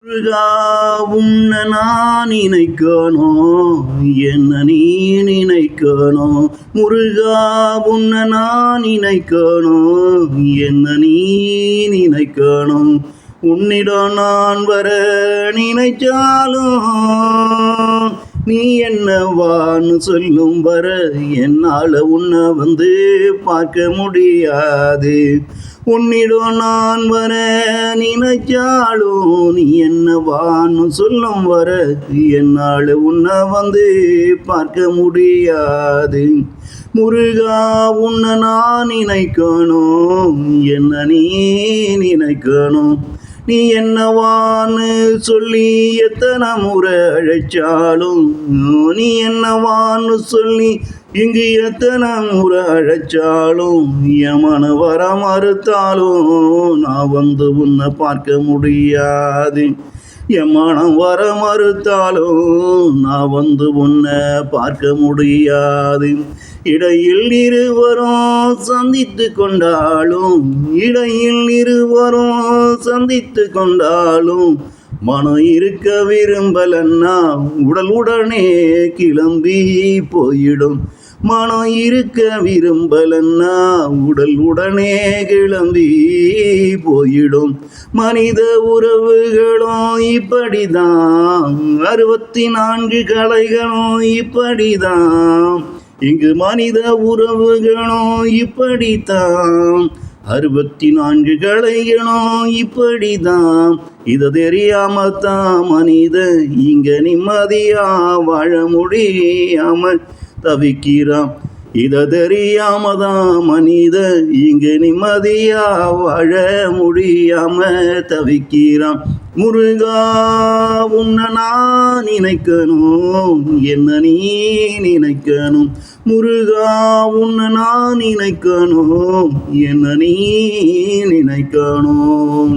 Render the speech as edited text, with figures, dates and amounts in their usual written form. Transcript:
முருகா உன்னை நான் நினைக்கணும், என்ன நீ நினைக்கணும். முருகா உன்னை நான் நினைக்கணும், என்ன நீ நினைக்கணும். உன்னிடம் நான் வர நினைச்சாலும் நீ என்னவான்னு சொல்லும் வர என்னால் உன்னை வந்து பார்க்க முடியாது. உன்னிடம் நான் வர நினைச்சாலும் நீ என்னவான்னு சொல்லும் வர என்னால் உன்னை வந்து பார்க்க முடியாது. முருகா உன்னை நான் நினைக்கணும், என்ன நீ நினைக்கணும். நீ என்னவான்னு சொல்லி எத்தனை முறை அழைச்சாலும், நீ என்னவான்னு சொல்லி இங்கு எத்தனை முறை அழைச்சாலும், என் மன வர மறுத்தாலும் நான் வந்து உன்னை பார்க்க முடியாது. என் மனம் வர மறுத்தாலும் நான் வந்து உன்னை பார்க்க முடியாது. இடையில் இருவரும் சந்தித்து கொண்டாலும், இடையில் இருவரும் சந்தித்து கொண்டாலும், மனம் இருக்க விரும்பலன்னா உடல் உடனே கிளம்பி போயிடும். மனம் இருக்க விரும்பலன்னா உடல் உடனே கிளம்பி போயிடும். மனித உறவுகளும் இப்படிதான், 64 கலைகளும் இப்படிதான். இங்கு மனித உறவுகளும் இப்படித்தான், 64 கலைகளும் இப்படிதான். இதை தெரியாமத்தான் மனித இங்க நிம்மதியா வாழ முடியாமல் தவிக்கிறான். இதை தெரியாமதான் மனித இங்கு நிம்மதியா வாழ முடியாம தவிக்கிறான். முருகா உன்னை நான் நினைக்கணும், என்ன நீ நினைக்கணும். முருகா உன்னை நான் நினைக்கணும், என்ன நீ நினைக்கணும்.